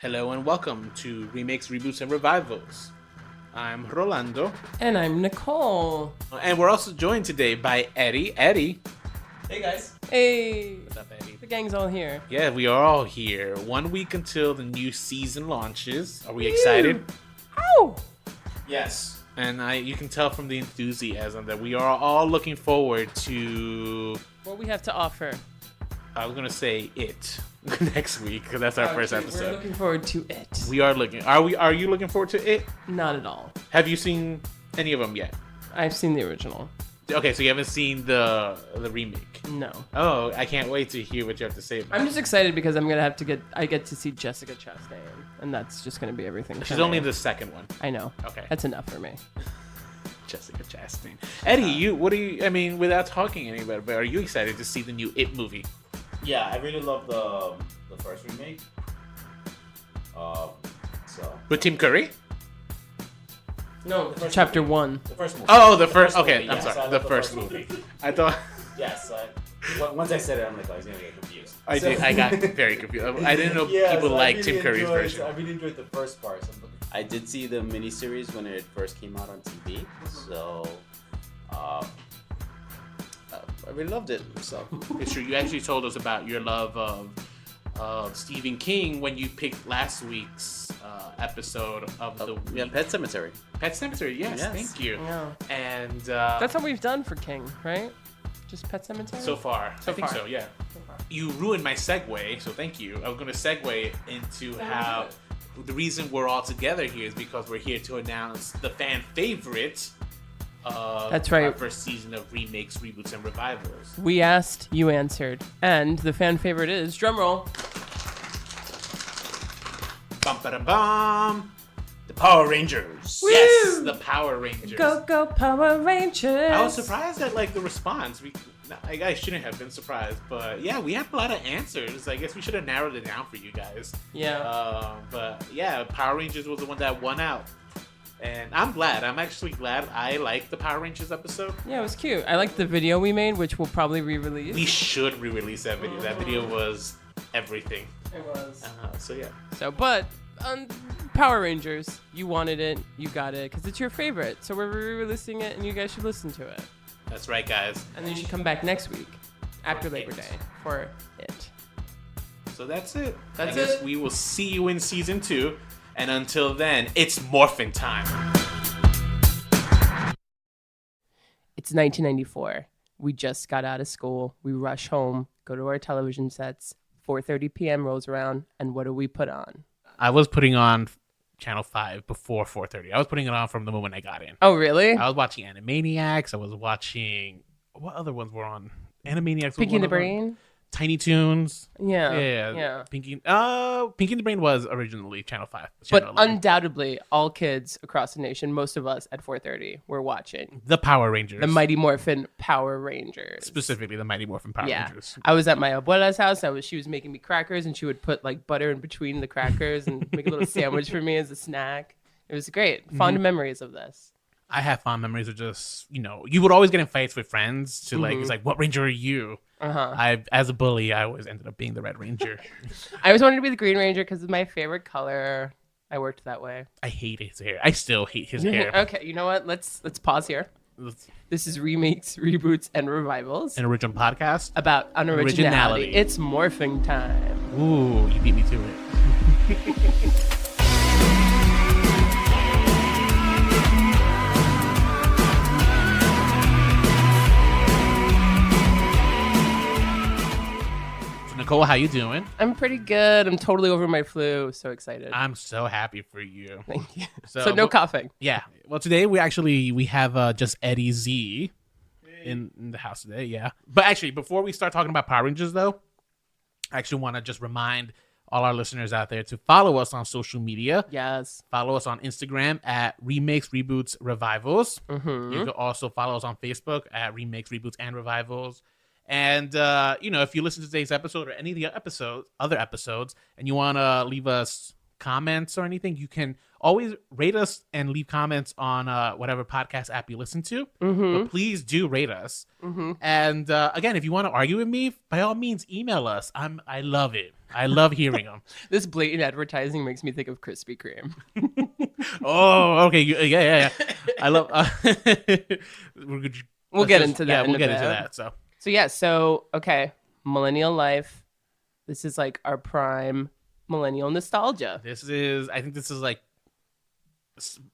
Hello and welcome to Remakes, Reboots, and Revivals. I'm Rolando. And I'm Nicole. And we're also joined today by Eddie. Eddie. Hey guys. Hey. What's up, Eddie? The gang's all here. Yeah, we are all here. 1 week until the new season launches. Are we excited? Ow! Yes. And you can tell from the enthusiasm that we are all looking forward to, What we have to offer. I was going to say it next week because that's our first We're episode. looking forward to it. We are looking. Are you looking forward to it? Not at all. Have you seen any of them yet? I've seen the original. Okay, so you haven't seen the remake. No. Oh, I can't wait to hear what you have to say about it. I'm just excited because I get to see Jessica Chastain, and that's just going to be everything. She's only in the second one. I know. Okay. That's enough for me. Jessica Chastain. Eddie, without talking anybody, but are you excited to see the new It movie? Yeah, I really love the first remake. With Tim Curry? No, The first chapter movie. 1. The first movie. Oh, the first. movie, Okay, I'm yes, sorry. I The love first movie. I thought. Yes. Once I said it, I'm like, he's gonna get confused. I got very confused. I didn't know people liked Tim Curry's version. I really enjoyed the first part. I did see the miniseries when it first came out on TV, so I really loved it. So It's true. You actually told us about your love of Stephen King when you picked last week's episode of the week. Pet Cemetery. Pet Cemetery. Yes, Yes. thank you. Yeah. And That's what we've done for King, right? Just Pet Cemetery? so far, I think far. so. Yeah. So far. You ruined my segue, so thank you. I was going to segue into how the reason we're all together here is because we're here to announce the fan favorite of That's right. our first season of Remakes, Reboots, and Revivals. We asked, you answered. And the fan favorite is, drumroll, Bum ba bum. The Power Rangers. Yes, the Power Rangers. Go Power Rangers. I was surprised at the response. I shouldn't have been surprised, but yeah, we have a lot of answers. I guess we should have narrowed it down for you guys. Yeah. But yeah, Power Rangers was the one that won out. And I'm glad. I'm actually glad I liked the Power Rangers episode. Yeah, it was cute. I like the video we made, which we'll probably re-release. We should re-release that video. That video was everything. It was. So yeah. So, but Power Rangers, you wanted it, you got it, because it's your favorite. So we're re-releasing it, and you guys should listen to it. That's right, guys. And then you should come back next week, after Labor It. Day, for it. So that's it. That's I guess it. we will see you in season 2. And until then, it's morphin' time. It's 1994. We just got out of school. We rush home, go to our television sets. 4:30 p.m. rolls around, and what do we put on? I was putting on Channel 5 before 4:30. I was putting it on from the moment I got in. Oh, really? I was watching Animaniacs. I was watching... What other ones were on? Animaniacs was Pinky one and the of them. Brain? Tiny Toons. Yeah. Pinky and the Brain was originally Channel 5. But Channel 11. undoubtedly, all kids across the nation, most of us at 4:30, were watching The Power Rangers. the Mighty Morphin Power Rangers. Specifically, the Mighty Morphin Power Yeah. Rangers. I was at my abuela's house. She was making me crackers, and she would put butter in between the crackers and make a little sandwich for me as a snack. It was great. Fond memories of this. I have fond memories of just, you would always get in fights with friends to it's like, what Ranger are you? As a bully, I always ended up being the Red Ranger. I always wanted to be the Green Ranger because it's my favorite color. I worked that way. I hate his hair. I still hate his hair. Okay, you know what? Let's pause here. This is Remakes, Reboots, and Revivals An original podcast. about unoriginality. Originality. It's morphing time. Ooh, you beat me to it. Nicole, how you doing? I'm pretty good. I'm totally over my flu. So excited. I'm so happy for you. Thank you. So no coughing. Yeah. Well, today we have just Eddie Z in the house today. Yeah. But actually, before we start talking about Power Rangers, though, I actually want to just remind all our listeners out there to follow us on social media. Yes. Follow us on Instagram at Remakes, Reboots, Revivals. Mm-hmm. You can also follow us on Facebook at Remakes, Reboots, and Revivals. And, if you listen to today's episode or any of the other episodes, and you want to leave us comments or anything, you can always rate us and leave comments on whatever podcast app you listen to. Mm-hmm. But please do rate us. Mm-hmm. And again, if you want to argue with me, by all means, email us. I love it. I love hearing them. This blatant advertising makes me think of Krispy Kreme. Oh, okay. Yeah. I love. We'll get into that. Yeah, we'll in a get into bit. that. So okay, millennial life. This is like our prime millennial nostalgia. I think this is like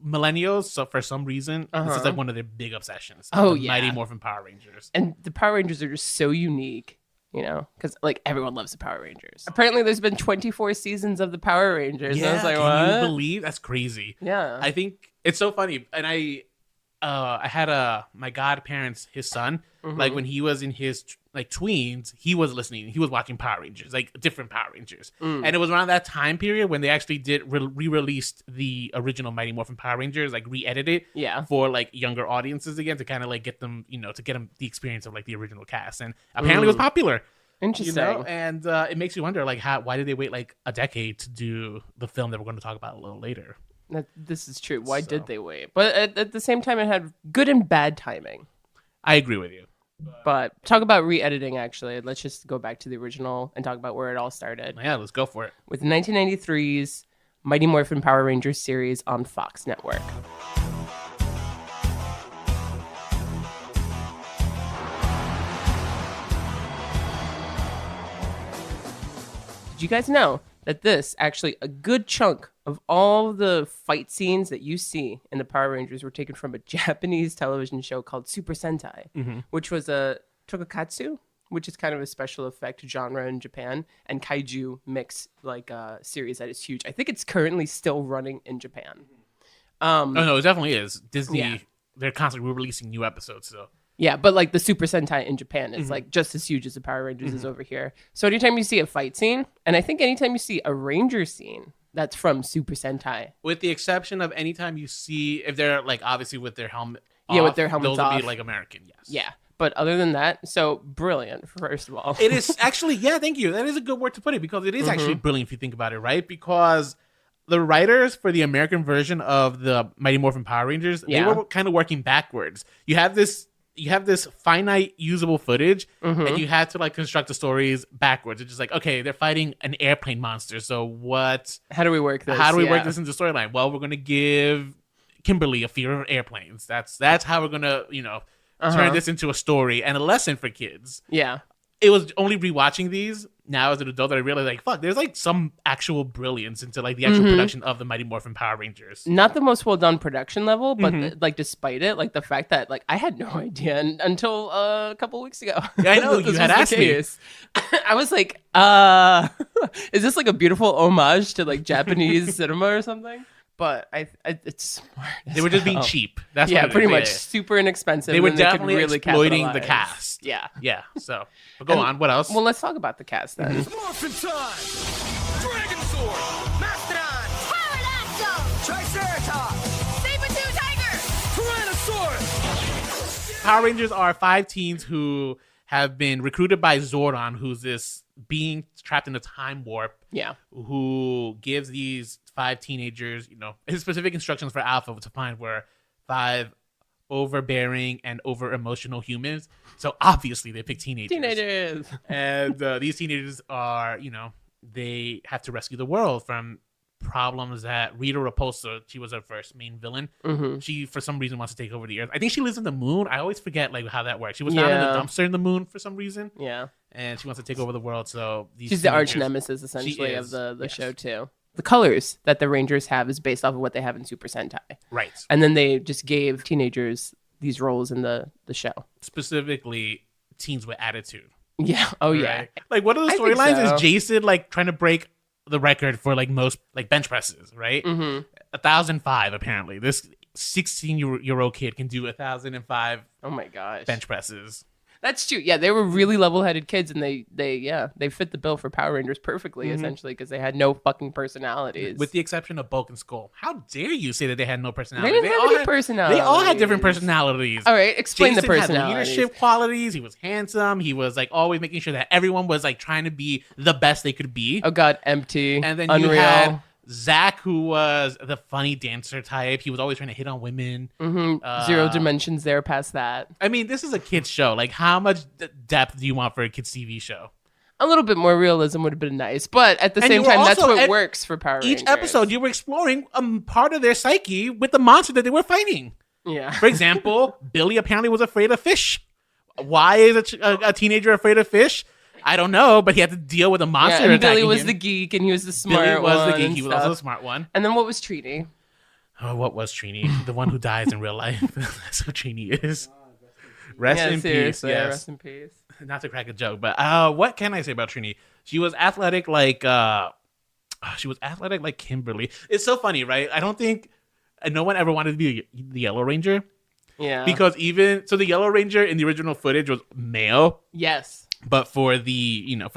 millennials. So for some reason, this is like one of their big obsessions. Oh, the yeah. Mighty Morphin Power Rangers. And the Power Rangers are just so unique, you know, because like everyone loves the Power Rangers. Apparently, there's been 24 seasons of the Power Rangers. Yeah, and I was like, can what? you believe that's crazy? Yeah. I think it's so funny, and I had my godparents, his son, like when he was in his like tweens, he was watching Power Rangers, like different Power Rangers, and it was around that time period when they actually did re-released the original Mighty Morphin Power Rangers, like re-edited, for like younger audiences again to kind of like get them, to get them the experience of like the original cast, and apparently it was popular. Interesting. And it makes you wonder, like, why did they wait like a decade to do the film that we're going to talk about a little later? This is true. Why did they wait? But at the same time, it had good and bad timing. I agree with you. But talk about re-editing, actually. Let's just go back to the original and talk about where it all started. Yeah, let's go for it. With 1993's Mighty Morphin Power Rangers series on Fox Network. Did you guys know that a good chunk of all the fight scenes that you see in the Power Rangers were taken from a Japanese television show called Super Sentai, which was a tokusatsu, which is kind of a special effect genre in Japan, and kaiju mix like a series that is huge. I think it's currently still running in Japan. No, it definitely is. Disney, Yeah. they're constantly releasing new episodes, so. Yeah, but like the Super Sentai in Japan is like just as huge as the Power Rangers is over here. So anytime you see a fight scene, and I think anytime you see a Ranger scene, that's from Super Sentai. With the exception of anytime you see, if they're like obviously with their helmet Yeah, off, with their helmets those would be off. like American, yes. Yeah. But other than that, so brilliant, first of all. It is actually, yeah, thank you. That is a good word to put it, because it is actually brilliant if you think about it, right? Because the writers for the American version of the Mighty Morphin Power Rangers, they were kind of working backwards. You have this finite usable footage, and you had to like construct the stories backwards. It's just like, okay, they're fighting an airplane monster, so How do we work this? how do we work this into the storyline? Well, we're gonna give Kimberly a fear of airplanes. That's how we're gonna turn this into a story and a lesson for kids. Yeah. It was only rewatching these now as an adult that I realized, like, fuck, there's like some actual brilliance into like the actual production of the Mighty Morphin Power Rangers. Not the most well done production level, but like despite it, like the fact that like I had no idea until a couple weeks ago. Yeah, I know, This you had was the asked me. case. I was like, is this like a beautiful homage to like Japanese cinema or something? But it's smart. They were just being cheap. That's Yeah, what it pretty is. much Yeah. super inexpensive. They were and could definitely really exploiting the capitalize. cast. Yeah. Yeah. So, but go on. What else? Well, let's talk about the cast then. Morphin time! Dragon Sword! Mastodon! Pterodactyl! Triceratops! Saber-tooth tiger! Tyrannosaurus! Power Rangers are 5 teens who have been recruited by Zordon, who's this being trapped in a time warp, Yeah. who gives these 5 teenagers, his specific instructions for Alpha to find were 5 overbearing and over emotional humans. So obviously they pick teenagers. And these teenagers are, they have to rescue the world from problems that Rita Repulsa, she was our first main villain. She, for some reason, wants to take over the Earth. I think she lives in the moon. I always forget like how that works. She was found in a dumpster in the moon for some reason. Yeah. And she wants to take over the world. So She's the arch nemesis, essentially, of is, the yes. show, too. The colors that the Rangers have is based off of what they have in Super Sentai. Right. And then they just gave teenagers these roles in the show. Specifically, teens with attitude. Yeah. Oh, yeah. Right? Like, one of the I think storylines so. is Jason, like, trying to break the record for, like, most, like, bench presses, right? 1,005, apparently. This 16-year-old kid can do 1,005 Oh, my gosh. bench presses. That's true. Yeah, they were really level-headed kids, and they fit the bill for Power Rangers perfectly, essentially, because they had no fucking personalities. With the exception of Bulk and Skull. How dare you say that they had no they personality? didn't have any personalities. They all had different personalities. All right, explain Jason the had personalities. leadership qualities. He was handsome. He was like always making sure that everyone was like trying to be the best they could be. Oh god, empty. And then unreal. you had Zach, who was the funny dancer type. He was always trying to hit on women. Zero dimensions there past that. I mean, this is a kid's show. Like, how much depth do you want for a kid's TV show? A little bit more realism would have been nice, but at the And same you were time, that's also what at works for Power Rangers. Each episode, you were exploring part of their psyche with the monster that they were fighting. Yeah. For example, Billy apparently was afraid of fish. Why is a teenager afraid of fish? I don't know, but he had to deal with a monster. Yeah, and Billy attacking was him. the geek, and he was the smart Billy was one. the geek. and He was stuff. also the smart one. And then what was Trini? Oh, what was Trini? The one who dies in real life. That's who Trini is. Rest Yeah, in peace. seriously, Yes. rest in peace. Not to crack a joke, but what can I say about Trini? She was athletic like Kimberly. It's so funny, right? I don't think no one ever wanted to be the Yellow Ranger Yeah. because the Yellow Ranger in the original footage was male. Yes. But for for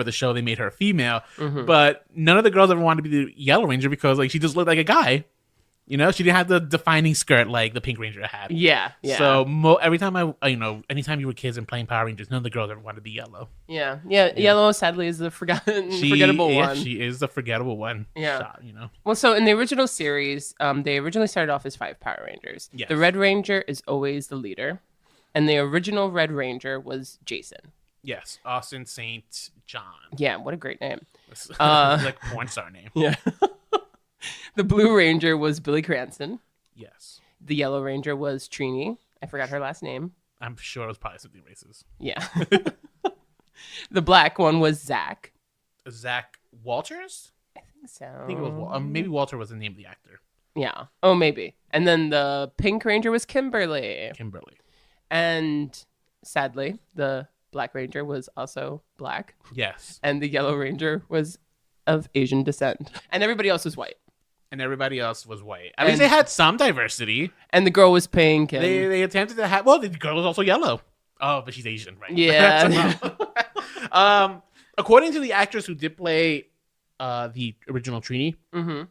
the show, they made her a female. Mm-hmm. But none of the girls ever wanted to be the Yellow Ranger because like she just looked like a guy. She didn't have the defining skirt like the Pink Ranger had. Yeah. Yeah. So every time anytime you were kids and playing Power Rangers, none of the girls ever wanted to be yellow. yeah. Yellow sadly is the forgettable one. She is the forgettable one. Yeah. So, Well, so in the original series, they originally started off as 5 Power Rangers. Yes. The Red Ranger is always the leader, and the original Red Ranger was Jason. Yes, Austin St. John. Yeah, what a great name. It's like a porn star name. Yeah. The Blue Ranger was Billy Cranston. Yes. The Yellow Ranger was Trini. I forgot her last name. I'm sure it was probably something racist. Yeah. The black one was Zach. Zach Walters? So I think it was maybe Walter was the name of the actor. yeah. Oh, maybe. And then the Pink Ranger was Kimberly. Kimberly. And sadly, the Black Ranger was also black. Yes. And the Yellow Ranger was of Asian descent. And everybody else was white. And everybody else was white. At least they had some diversity. And the girl was pink. And They attempted to have. Well, the girl was also yellow. Oh, but she's Asian, right? yeah. According to the actress who did play the original Trini, Mm-hmm.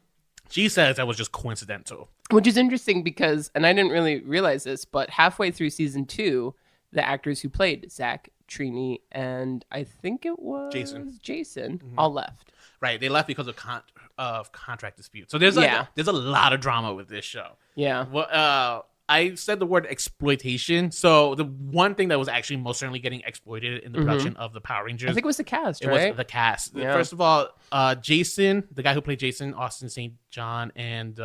she says that was just coincidental. Which is interesting because, and I didn't really realize this, but halfway through season 2, the actors who played Zach, Trini, and I think it was Jason all left. Right, they left because of contract disputes. So there's there's a lot of drama with this show. Yeah. Well, I said the word exploitation. So the one thing that was actually most certainly getting exploited in the production of the Power Rangers, I think it was the cast, it right? was the cast. Yeah. First of all, Jason, the guy who played Jason, Austin St. John, and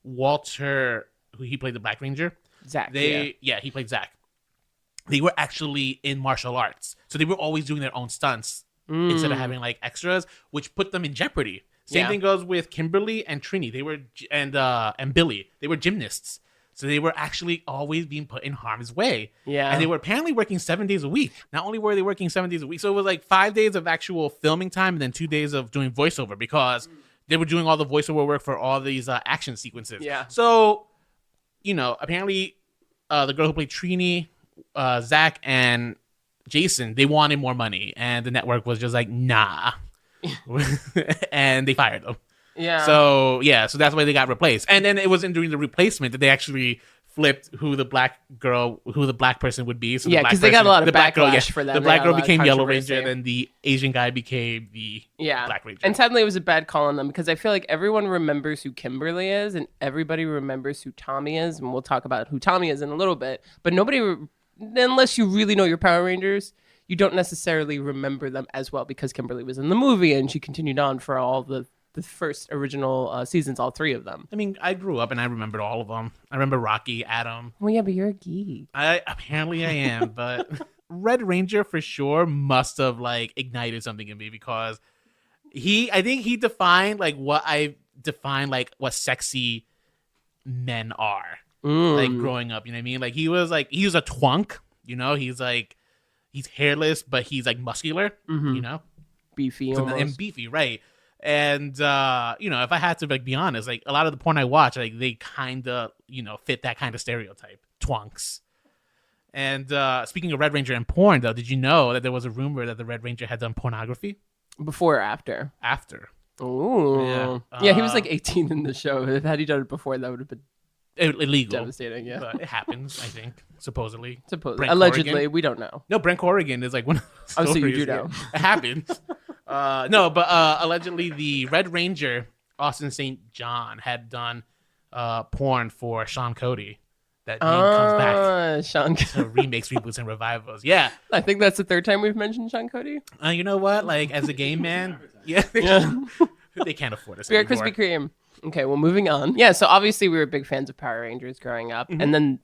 Walter, who he played the Black Ranger. Zach. He played Zach. They were actually in martial arts, so they were always doing their own stunts instead of having like extras, which put them in jeopardy. Same thing goes with Kimberly and Trini. They were and Billy. They were gymnasts, so they were actually always being put in harm's way. Yeah. And they were apparently working 7 days a week. Not only were they working 7 days a week, so it was like 5 days of actual filming time and then 2 days of doing voiceover because they were doing all the voiceover work for all these action sequences. Yeah. So, apparently, the girl who played Trini, Zach, and Jason, they wanted more money, and the network was just like, nah. And they fired them. Yeah. So that's why they got replaced. And then it wasn't during the replacement that they actually flipped who the black person would be. So Yeah, 'cause they got a lot of black girl, backlash for them. The They black got a girl lot of became Yellow controversy. Ranger, then the Asian guy became the Black Ranger. And sadly, it was a bad call on them because I feel like everyone remembers who Kimberly is and everybody remembers who Tommy is. And we'll talk about who Tommy is in a little bit. But nobody, unless you really know your Power Rangers, you don't necessarily remember them as well because Kimberly was in the movie and she continued on for all the first original seasons, all 3 of them. I mean, I grew up and I remembered all of them. I remember Rocky, Adam. Well, yeah, but you're a geek. Apparently I am, but Red Ranger for sure must have like ignited something in me because I think he defined like what I define like what sexy men are. Like growing up, you know what I mean? Like he was a twunk, he's hairless, but he's like muscular, Beefy So- almost. and beefy, right? And if I had to like be honest, like a lot of the porn I watch, like they kind of fit that kind of stereotype, twunks. And speaking of Red Ranger and porn, though, did you know that there was a rumor that the Red Ranger had done pornography Before or after? after? Ooh. Yeah, he was like 18 in the show. Had he done it before, that would have been Illegal, devastating. Yeah. but it happens. I think supposedly. Supposedly. Brent Allegedly, Corrigan? we don't know. No, Brent Corrigan is like one of the Oh, so you stories do here. know. It happens. No, but allegedly the Red Ranger, Austin St. John, had done porn for Sean Cody. that name comes back Sean. to remakes, reboots, and revivals. Yeah. I think that's the third time we've mentioned Sean Cody. You know what? Like, as a gay man, yeah, they can't afford us We are anymore. Krispy Kreme. Okay, well, moving on. Yeah, so obviously we were big fans of Power Rangers growing up, and then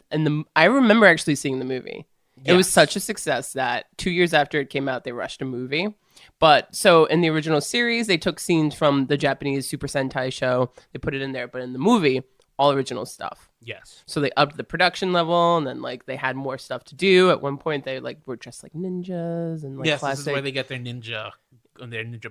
I remember actually seeing the movie. It was Yes. such a success that 2 years after it came out, they rushed a movie. But so in the original series, they took scenes from the Japanese Super Sentai show, they put it in there, but in the movie, all original stuff. Yes. So they upped the production level, and then like they had more stuff to do. At one point, they like were dressed like ninjas and like Yes, classic. this is where they get their ninja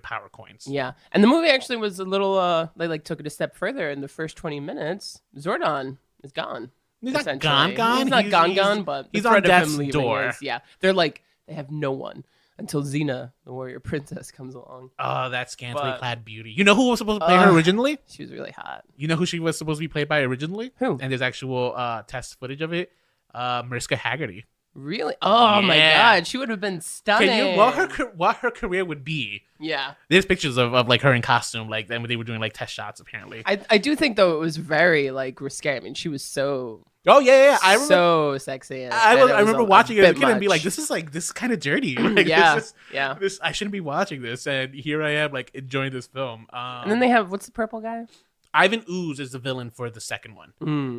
power coins. Yeah, and the movie actually was a little. They like took it a step further. In the first 20 minutes, Zordon is gone. He's not essentially. gone. He's not He's- gone, but he's the on threat of death's him leaving door. is- yeah, they're like they have no one until Xena, the warrior princess, comes along. Oh, that scantily But- clad beauty. You know who was supposed to play her originally? She was really hot. You know who she was supposed to be played by originally? Who? And there's actual test footage of it. Mariska Hargitay. Really? Oh my Yeah. god, she would have been stunning. Can you what her career would be? Yeah, There's pictures of like her in costume, like then they were doing like test shots apparently. I do think though it was very like risque. I mean, she was so Oh yeah. I remember. so sexy. And I it was remember a watching it as a bit kid and be like, much. this is kind of dirty. Like, Yeah, this is, yeah. This I shouldn't be watching this, and here I am like enjoying this film. And then they have what's the purple guy? Ivan Ooze is the villain for the second one.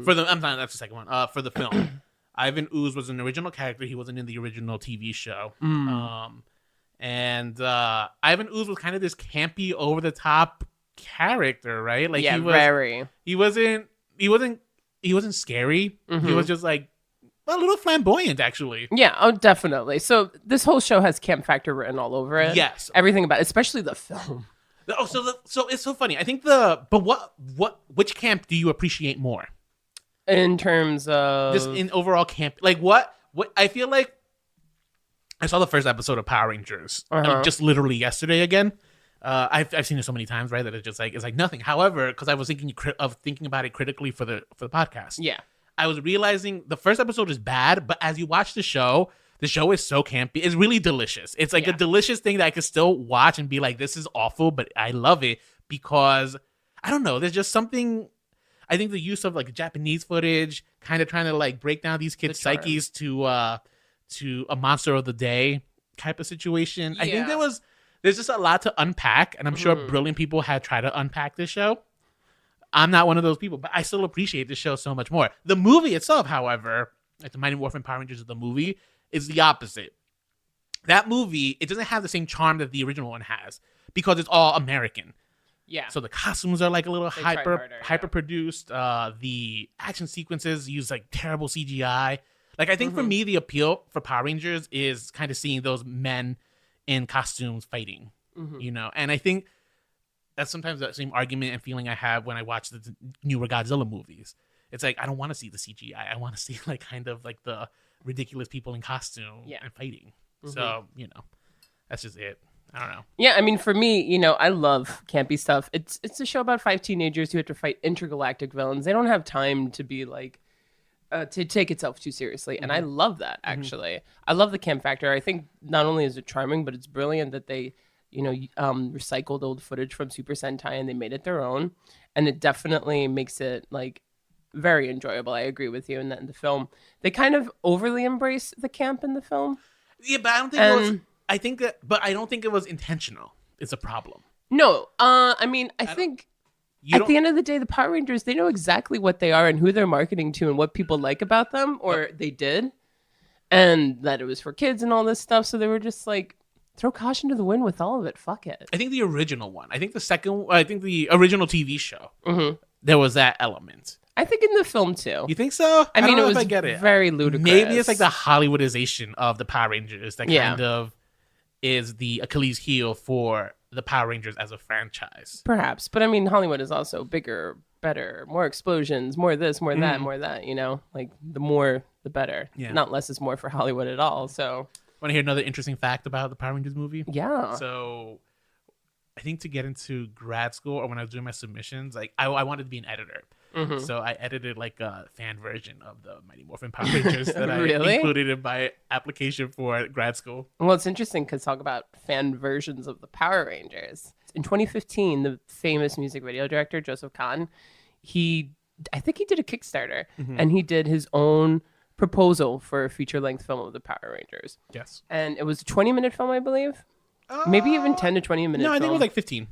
For the I'm not that's the second one. For the film, Ivan Ooze was an original character. He wasn't in the original TV show. And Ivan Ooze was kind of this campy, over the top character, right? Like Yeah, he was. very. He wasn't scary. He was just like a little flamboyant, actually. Yeah, oh, definitely. So this whole show has camp factor written all over it. Yes. Everything about it, especially the film. Oh, so it's so funny. I think which camp do you appreciate more? In terms of... Just in overall camp, like what I feel like I saw the first episode of Power Rangers just literally yesterday again. I've seen it so many times, right? That it's like nothing. However, because I was thinking about it critically for the podcast. Yeah. I was realizing the first episode is bad, but as you watch the show is so campy. It's really delicious. It's like a delicious thing that I could still watch and be like, this is awful, but I love it because I don't know. There's just something. I think the use of like Japanese footage, kind of trying to like break down these kids' psyches to a monster of the day type of situation. I think there's just a lot to unpack, and I'm sure brilliant people had tried to unpack this show. I'm not one of those people, but I still appreciate this show so much more. The movie itself, however, like the Mighty Morphin Power Rangers of the movie, is the opposite. That movie, it doesn't have the same charm that the original one has because it's all American. Yeah. So the costumes are like a little tried harder, hyper produced. The action sequences use like terrible CGI. Like I think for me, the appeal for Power Rangers is kind of seeing those men in costumes fighting, you know. And I think that's sometimes the same argument and feeling I have when I watch the newer Godzilla movies. It's like I don't want to see the CGI. I want to see like kind of like the ridiculous people in costume and fighting. So you know, that's just it. I don't know. Yeah, I mean, for me, you know, I love campy stuff. It's a show about 5 teenagers who have to fight intergalactic villains. They don't have time to be like to take itself too seriously, and I love that. Actually, I love the camp factor. I think not only is it charming, but it's brilliant that they, you know, recycled old footage from Super Sentai and they made it their own, and it definitely makes it like very enjoyable. I agree with you in that in the film they kind of overly embrace the camp in the film. Yeah, but I don't think it was. But I don't think it was intentional. It's a problem. No, I mean, I think at the end of the day, the Power Rangers, they know exactly what they are and who they're marketing to and what people like about them, or they did, and that it was for kids and all this stuff. So they were just like, throw caution to the wind with all of it. Fuck it. I think the original one. I think the original TV show. There was that element. I think in the film too. You think so? I mean, don't know it was if I get it. very ludicrous. Maybe it's like the Hollywoodization of the Power Rangers that Yeah. kind of is the Achilles heel for the Power Rangers as a franchise. Perhaps, but I mean, Hollywood is also bigger, better, more explosions, more this, more that, more that. You know, like the more, the better. Yeah. Not less is more for Hollywood at all. So Want to hear another interesting fact about the Power Rangers movie? yeah. So I think to get into grad school or when I was doing my submissions, like I wanted to be an editor. So I edited like a fan version of the Mighty Morphin Power Rangers that Really? I included in my application for grad school. Well, it's interesting because talk about fan versions of the Power Rangers. In 2015, the famous music video director Joseph Kahn, he I think he did a Kickstarter, and he did his own proposal for a feature-length film of the Power Rangers. Yes. And it was a 20-minute film, I believe. Maybe even 10 to 20 minute No, I film. think it was like 15.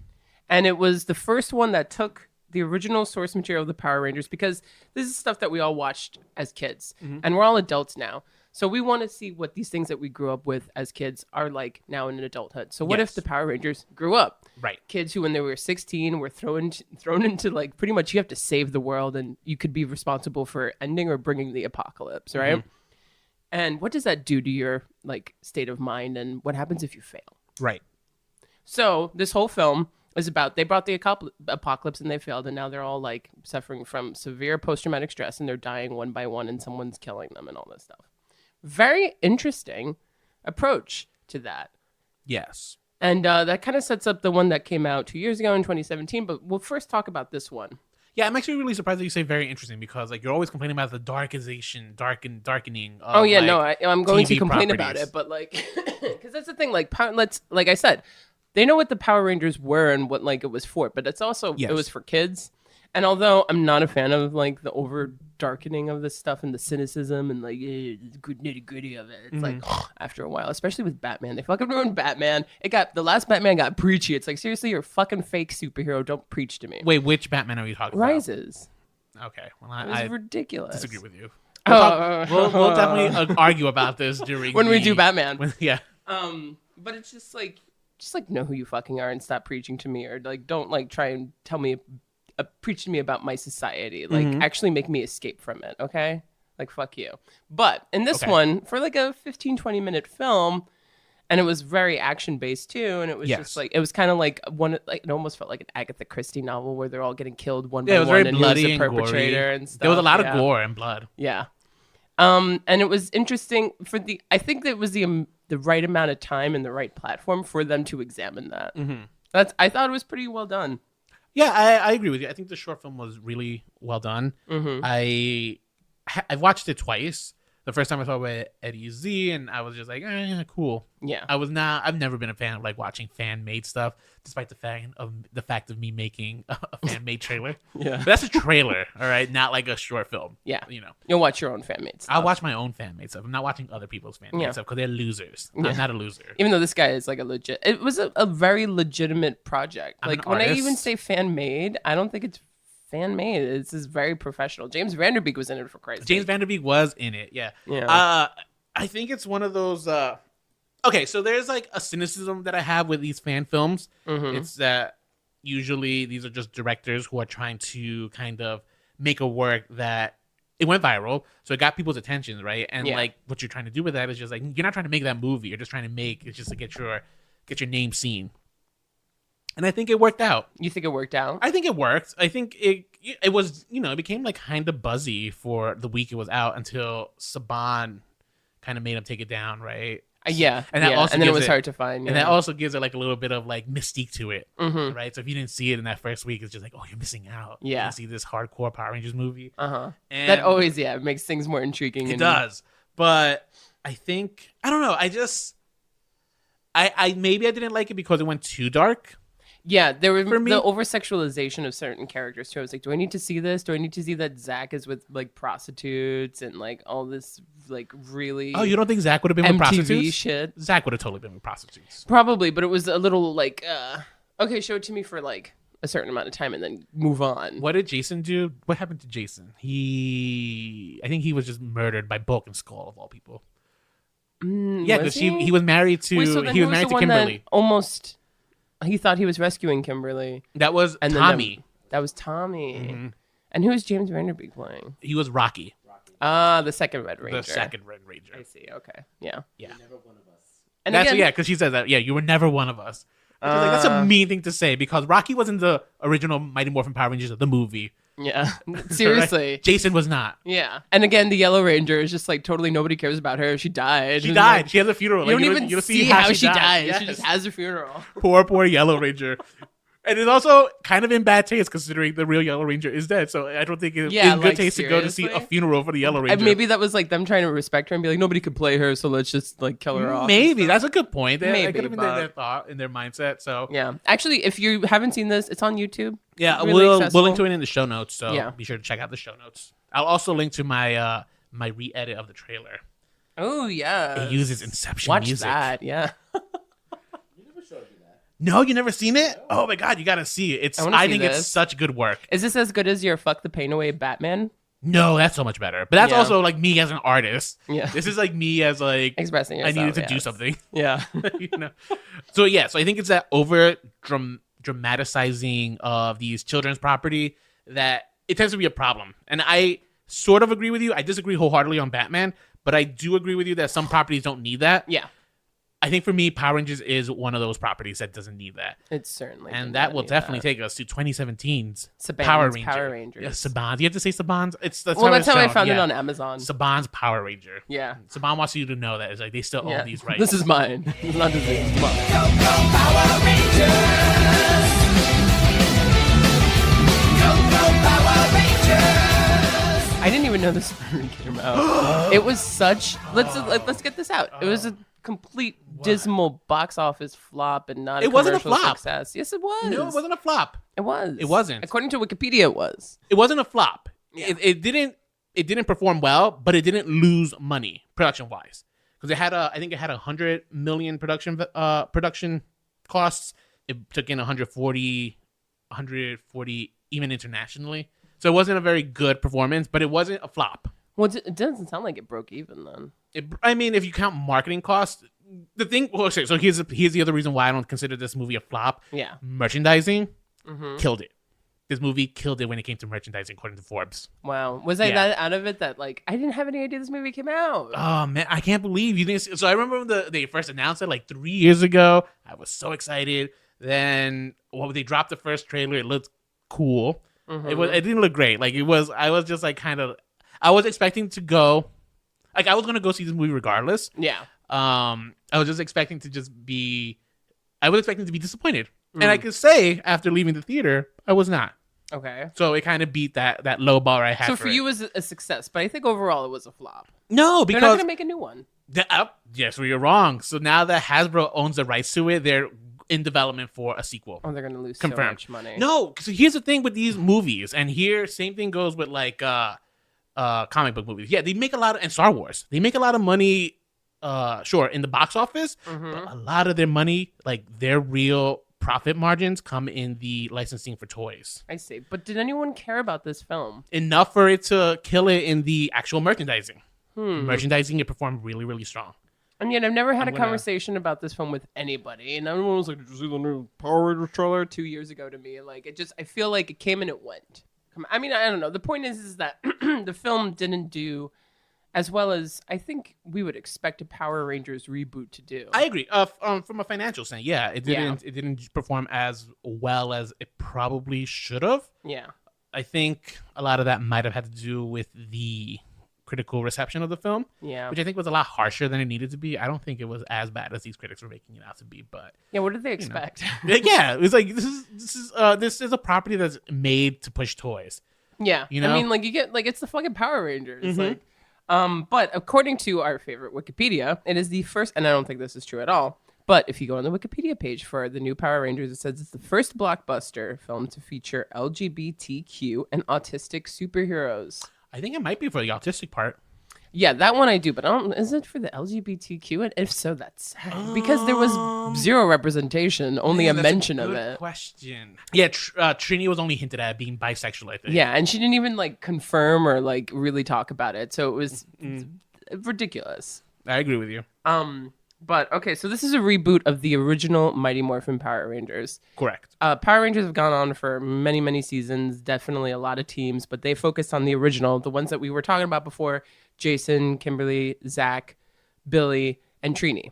And it was the first one that took the original source material of the Power Rangers, because this is stuff that we all watched as kids, and we're all adults now. So we want to see what these things that we grew up with as kids are like now in adulthood. So what if Yes. the Power Rangers grew up? Right. Kids who, when they were 16, were thrown into like pretty much you have to save the world, and you could be responsible for ending or bringing the apocalypse, right? And what does that do to your like state of mind, and what happens if you fail? Right. So this whole film is about they brought the apocalypse and they failed, and now they're all like suffering from severe post-traumatic stress, and they're dying one by one, and someone's killing them and all this stuff. Very interesting approach to that. Yes. And that kind of sets up the one that came out 2 years ago in 2017. But we'll first talk about this one. Yeah, I'm actually really surprised that you say very interesting, because like you're always complaining about the darkening. Of, Yeah, like, no, I'm going to TV complain about properties. it, but like, because that's the thing. Like, like I said, they know what the Power Rangers were and what like it was for, but it's also Yes. it was for kids. And although I'm not a fan of like the over darkening of this stuff and the cynicism and like the good nitty gritty of it, it's like after a while, especially with Batman, they fucking ruined Batman. The last Batman got preachy. It's like, seriously, you're a fucking fake superhero. Don't preach to me. Wait, which Batman are you talking Rises. about? Okay, well, It was I ridiculous. disagree with you. Oh, We'll definitely argue about this during when we do Batman. Yeah. But it's just like know who you fucking are and stop preaching to me, or like don't like try and tell me preach to me about my society. Like actually make me escape from it, okay? Like fuck you. But in this Okay. one, for like a 15-20 minute film, and it was very action based too, and it was Yes. just like it was kind of like it almost felt like an Agatha Christie novel where they're all getting killed one Yeah, it by was one, very and he was bloody the and perpetrator gory. and stuff. There was a lot yeah. of gore and blood. Yeah. And it was interesting I think that it was the right amount of time and the right platform for them to examine that. I thought it was pretty well done. Yeah, I agree with you. I think the short film was really well done. I watched it twice. The first time I saw it with Eddie Z, and I was just like, cool. Yeah. I've never been a fan of like watching fan made stuff, despite the fact of me making a fan made trailer. Yeah. But that's a trailer, all right, not like a short film. Yeah. You know, You'll watch your own fan made stuff. I'll watch my own fan made stuff. I'm not watching other people's fan made Yeah. stuff because they're losers. I'm not a loser. Even though this guy is like it was a very legitimate project. I'm Like an when I artist. even say fan made, I don't think it's fan made. It's just very professional. James Vanderbeek was in it, for Christ's James sake. Vanderbeek was in it, yeah. Yeah. I think it's one of those. Okay, so there's like a cynicism that I have with these fan films. It's that usually these are just directors who are trying to kind of make a work that it went viral, so it got people's attention, right? And Yeah. like what you're trying to do with that is just like you're not trying to make that movie. You're just trying to make it's just to get your name seen. And I think it worked out. You think it worked out? I think it worked. I think it was, it became like kind of buzzy for the week it was out until Saban kind of made him take it down, right? Yeah. And that also and then it gives was hard to find. And yeah. that also gives it like a little bit of like mystique to it, right? So if you didn't see it in that first week, it's just like, oh, you're missing out. You Yeah. didn't see this hardcore Power Rangers movie. Uh-huh. And That always, makes things more intriguing. it does. But I think, I don't know. I maybe I didn't like it because it went too dark. Yeah, there was For me- the over sexualization of certain characters too. I was like, do I need to see this? Do I need to see that Zach is with like prostitutes and like all this like really Oh, you don't think Zach would have been with MTV prostitutes? shit? Zach would have totally been with prostitutes. Probably, but it was a little like, okay, show it to me for like a certain amount of time and then move on. What did Jason do? What happened to Jason? I think he was just murdered by Bulk and Skull of all people. Yeah, was because he was married to Wait, so then he was who's married the to one that Kimberly. almost he thought he was rescuing Kimberly. That was And then Tommy. That was Tommy. And who is James Vanderbeek playing? He was Rocky, The second Red Ranger. the second Red Ranger. I see. Okay. Yeah. Yeah, And that's again, because she says that. Yeah, you were never one of us. Which is like, that's a mean thing to say because Rocky was in the original Mighty Morphin Power Rangers, the movie. Yeah. Seriously. Right? Jason was not. Yeah. And again, the Yellow Ranger is just like totally nobody cares about her. She died. She And, died. like, She has a funeral. you Like, don't even you don't see how she died. Yes. She just has a funeral. Poor Yellow Ranger. And it's also kind of in bad taste considering the real Yellow Ranger is dead. So I don't think it's in good like, taste to go to see a seriously? funeral for the Yellow Ranger. Maybe that was like them trying to respect her and be like, nobody could play her, so let's just like kill her off. and Maybe stuff. that's a good point. That Maybe, could have been but- their thought in their mindset. So Yeah. Actually, if you haven't seen this, it's on YouTube. yeah, Really we'll accessible. link to it in the show notes. So Yeah. be sure to check out the show notes. I'll also link to my my re-edit of the trailer. Oh yeah. It uses Inception Watch music. that. Yeah. No, you never seen it? Oh my god, you gotta see it. I wanna see think it's this. such good work. Is this as good as your Fuck the Pain Away Batman? No, that's so much better. But that's Yeah. also like me as an artist. Yeah. This is like me as like Expressing yourself. I needed to do yes. something. Yeah. you know. So yeah, so I think it's that over dramatizing of these children's property that it tends to be a problem. And I sort of agree with you. I disagree wholeheartedly on Batman, but I do agree with you that some properties don't need that. Yeah. I think for me, Power Rangers is one of those properties that doesn't need that. It's certainly. And did that not will need definitely take us to 2017's Saban's Power Ranger. Power Rangers. Yeah, Saban. Do you have to say Saban's? That's Well, that's it's how I shown. found Yeah. it on Amazon. Saban's Power Ranger. Yeah. Saban wants you to know that it's like they still Yeah. own these rights. This is mine. It's not just it's mine. Go, go, Power Rangers! Go, go, Power Rangers! I didn't even know this movie came out. It was such. Let's get this out. It was a complete dismal box office flop and not. It wasn't a commercial flop. Success. Yes, it was. No, it wasn't a flop. It was. It wasn't. According to Wikipedia, it was. It wasn't a flop. Yeah. It didn't perform well, but it didn't lose money production wise because I think it had 100 million production costs. It took in 140 even internationally. So it wasn't a very good performance, but it wasn't a flop. Well, it doesn't sound like it broke even then. I mean, if you count marketing costs, the thing. Well, okay, so here's the other reason why I don't consider this movie a flop. Yeah. Merchandising Mm-hmm. killed it. This movie killed it when it came to merchandising, according to Forbes. Wow. Was I Yeah. that out of it that like I didn't have any idea this movie came out? Oh man, I can't believe you didn't. So I remember when they first announced it like 3 years ago. I was so excited. Then when they dropped the first trailer, it looked cool. Mhm. It didn't look great. Like it was. I was just like kind of. I was expecting to go. Like I was gonna go see this movie regardless. Yeah. I was just expecting to just be. I was expecting to be disappointed, and I Mm. could say after leaving the theater, I was not. Okay. So it kind of beat that low bar I had. So for it. you, it was a success, but I think overall it was a flop. no, They're not because gonna make a new one. yes, well, you're wrong. So now that Hasbro owns the rights to it, they're in development for a sequel. Oh, they're gonna lose Confirmed. so much money. No, so here's the thing with these movies, and here same thing goes with like comic book movies. Yeah, they make a lot of and Star Wars. They make a lot of money, sure, in the box office, Mhm. but a lot of their money, like their real profit margins, come in the licensing for toys. I see. But did anyone care about this film? Enough for it to kill it in the actual merchandising. Hmm. Merchandising, it performed really, really strong. And yet I've never had I'm a gonna- conversation about this film with anybody. And everyone was like, "Did you see the new Power Rangers trailer 2 years ago?" To me, like I feel like it came and it went. I mean, I don't know. The point is that the film didn't do as well as I think we would expect a Power Rangers reboot to do. I agree. From a financial sense, yeah, it didn't perform as well as it probably should have. Yeah. I think a lot of that might have had to do with the critical reception of the film, Yeah. which I think was a lot harsher than it needed to be. I don't think it was as bad as these critics were making it out to be, but Yeah. What did they know. expect? yeah, it was like this is a property that's made to push toys. Yeah. You I know? mean, like you get like it's the fucking Power Rangers. Mhm. Like, but according to our favorite Wikipedia, it is the first, and I don't think this is true at all. But if you go on the Wikipedia page for the new Power Rangers, it says it's the first blockbuster film to feature LGBTQ and autistic superheroes. I think it might be for the autistic part. Yeah, that one I do, but I don't. Is it for the LGBTQ? And if so, that's sad because there was zero representation, only Man, a that's mention of good it. Question. Yeah, Trini was only hinted at being bisexual, I think. Yeah, and she didn't even like confirm or like really talk about it, so it was ridiculous. I agree with you. But okay, so this is a reboot of the original Mighty Morphin Power Rangers. Correct. Power Rangers have gone on for many, many seasons, definitely a lot of teams, but they focused on the original, the ones that we were talking about before: Jason, Kimberly, Zach, Billy, and Trini.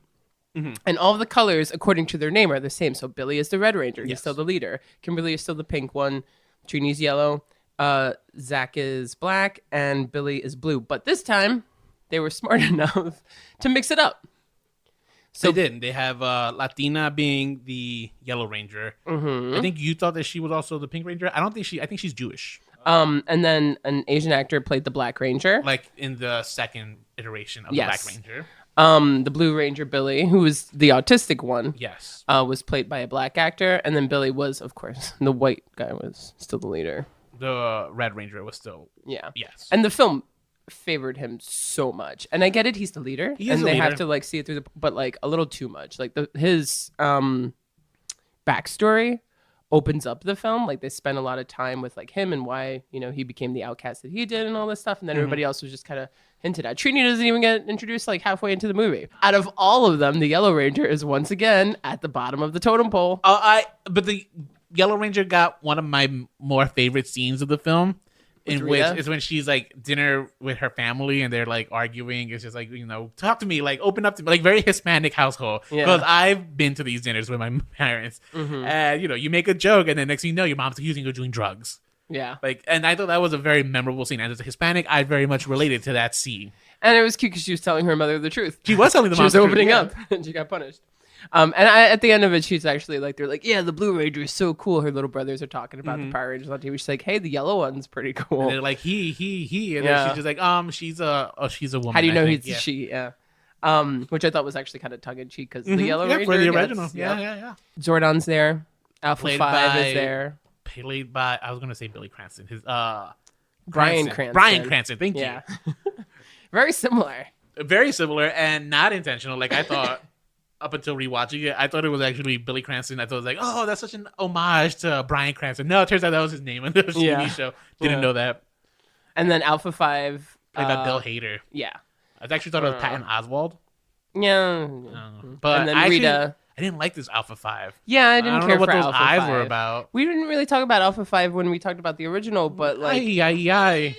Mhm. And all of the colors, according to their name, are the same. So Billy is the Red Ranger; he's Yes. still the leader. Kimberly is still the pink one. Trini's yellow. Zach is black, and Billy is blue. But this time, they were smart enough to mix it up. So they didn't. They have Latina being the Yellow Ranger. Mm-hmm. I think you thought that she was also the Pink Ranger. I don't think I think she's Jewish. And then an Asian actor played the Black Ranger. Like in the second iteration of Yes. the Black Ranger. The Blue Ranger Billy, who was the autistic one, Yes. was played by a black actor, and then Billy was, of course, the white guy was still the leader. The Red Ranger was still Yeah. yes. And the film favored him so much, and I get it, he's the leader, He is and the they have leader. to like see it through but like a little too much. Like his backstory opens up the film. Like they spend a lot of time with like him and why he became the outcast that he did and all this stuff, and then everybody else was just kind of hinted at. Trini doesn't even get introduced like halfway into the movie. Out of all of them, the Yellow Ranger is once again at the bottom of the totem pole. But the Yellow Ranger got one of my more favorite scenes of the film, in which Rita? is when she's like dinner with her family and they're like arguing. It's just like, talk to me, like open up to me, like very Hispanic household. Yeah. Because I've been to these dinners with my parents, and you make a joke, and then next thing you know, your mom's accusing you of doing drugs. Yeah. Like, and I thought that was a very memorable scene. And as a Hispanic, I very much related to that scene. And it was cute because she was telling her mother the truth. She was telling the She mom was the truth, opening yeah. up, and she got punished. At the end of it, she's actually like, they're like, yeah, the Blue Ranger is so cool. Her little brothers are talking about the Power Rangers on TV. She's like, hey, the yellow one's pretty cool. And they're like, he, and Yeah. then she's just like, she's a woman. How do you know I think. he's Yeah. she? Yeah. Which I thought was actually kind of tongue in cheek because the Yellow Yeah, Ranger for the gets- original. yeah. Yeah. Zordon's there. Alpha Played 5 by- is there. Played by, I was gonna say Billy Cranston. His Bryan Cranston. Bryan Cranston. Thank Yeah. Very similar. you. Very similar and not intentional. Like I thought. Up until rewatching it, I thought it was actually Billy Cranston. I thought it was like, oh, that's such an homage to Bryan Cranston. No, it turns out that was his name in the Yeah. TV show. Didn't Yeah. know that. And then Alpha 5. Played by Bill Hader. Yeah. I actually thought it was Patton Oswalt. Yeah. But And then I Rita. I didn't like this Alpha 5. Yeah, I didn't don't care know what for those Alpha eyes 5. were about. We didn't really talk about Alpha 5 when we talked about the original, but like Ay.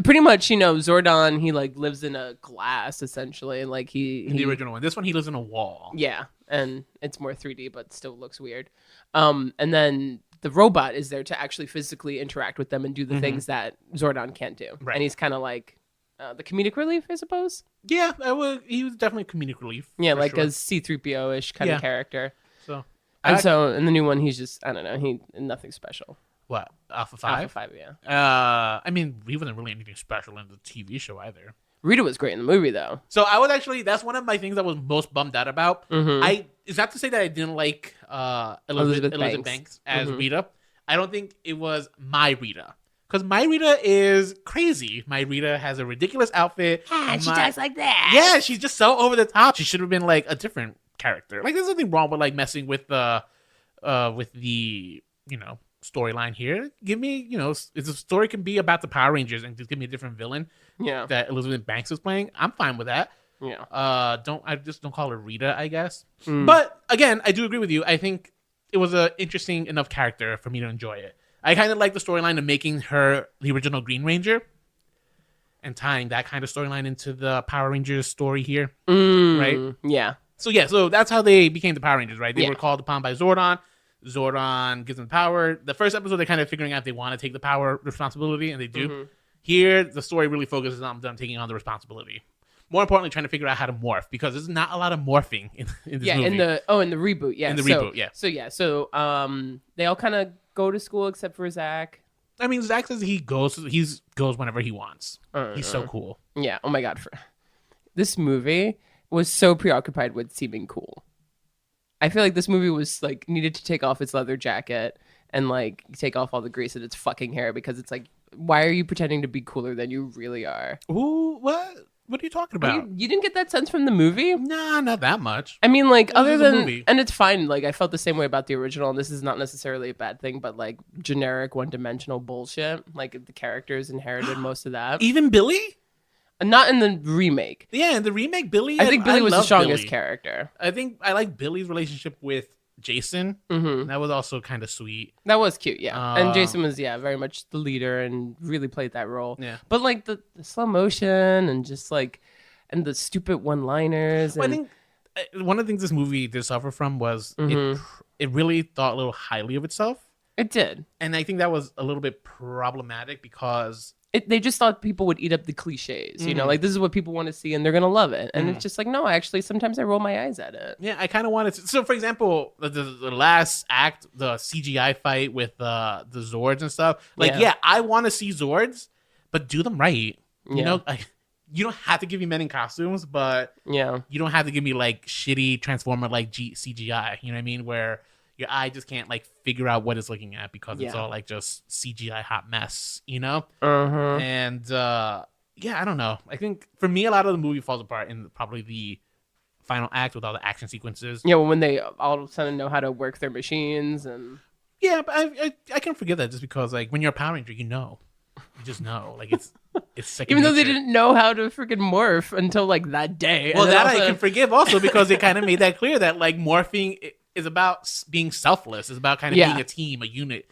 pretty much, Zordon, he like lives in a glass essentially, and like In the original one. This one, he lives in a wall. yeah, and it's more 3D, but still looks weird. And then the robot is there to actually physically interact with them and do the things that Zordon can't do, Right. and he's kind of like the comedic relief, I suppose. Yeah, he was definitely comedic relief. Yeah, for like sure. a C-3PO-ish kind Yeah. of character. So, And so in the new one, he's just, I don't know, he nothing special. what? Alpha 5? Alpha 5, yeah. I mean, he wasn't really anything special in the TV show either. Rita was great in the movie, though. So I was actually, that's one of my things I was most bummed out about. It's not to say that I didn't like Elizabeth Banks as Rita. I don't think it was my Rita. Because my Rita is crazy. My Rita has a ridiculous outfit. And she talks like that. Yeah, she's just so over the top. She should have been like a different character. Like, there's nothing wrong with like messing with the storyline here. Give me, if the story can be about the Power Rangers and just give me a different villain Yeah. that Elizabeth Banks is playing, I'm fine with that. Yeah. I just don't call her Rita, I guess. But again, I do agree with you. I think it was an interesting enough character for me to enjoy it. I kind of like the storyline of making her the original Green Ranger and tying that kind of storyline into the Power Rangers story here, right? Yeah. So that's how they became the Power Rangers, right? They Yeah. were called upon by Zordon. Zordon gives them power. The first episode, they're kind of figuring out if they want to take the power responsibility, and they do. Here, the story really focuses on them taking on the responsibility. More importantly, trying to figure out how to morph, because there's not a lot of morphing in this Yeah, movie. in the reboot, yeah. In the reboot, yeah. So they all kind of go to school except for Zach. I mean, Zach says he goes whenever he wants. He's so cool. Yeah. Oh my god, this movie was so preoccupied with seeming cool. I feel like this movie was like needed to take off its leather jacket and like take off all the grease in its fucking hair, because it's like, why are you pretending to be cooler than you really are? Ooh, what? What are you talking about? You didn't get that sense from the movie? Nah, not that much. I mean, like, was other just a than, movie. and it's fine. Like, I felt the same way about the original, and this is not necessarily a bad thing, but like generic one-dimensional bullshit. Like, the characters inherited most of that. Even Billy? Not in the remake. Yeah, in the remake, Billy. I think Billy was the love strongest Billy. character. I think I like Billy's relationship with Jason. That was also kind of sweet. That was cute, yeah. And Uh, Jason was, very much the leader and really played that role. Yeah. But like the slow motion and just like, and the stupid one-liners. Well, I And, think one of the things this movie did suffer from was it really thought a little highly of itself. it did. And I think that was a little bit problematic because They just thought people would eat up the cliches, you know, like this is what people want to see and they're gonna love it. And it's just like, no, actually, sometimes I roll my eyes at it. Yeah, I kind of wanted to. So, for example, the last act, the CGI fight with the Zords and stuff. Like, Yeah. yeah, I want to see Zords, but do them right. You Yeah. know, like, you don't have to give me men in costumes, but Yeah. you don't have to give me like shitty Transformer like CGI. You know what I mean? Where your eye just can't like figure out what it's looking at because it's Yeah. all like just CGI hot mess. You know? Uh-huh. And yeah, I don't know. I think for me, a lot of the movie falls apart in probably the final act with all the action sequences. Yeah, when they all of a sudden know how to work their machines and Yeah, but I can forget that just because like when you're a Power Ranger, you just know, like it's second even though they nature. didn't know how to freaking morph until like that day. Well, And then that all of a I can sudden- forgive also because they kind of made that clear that like morphing is about being selfless. It's about kind of Yeah. being a team, a unit.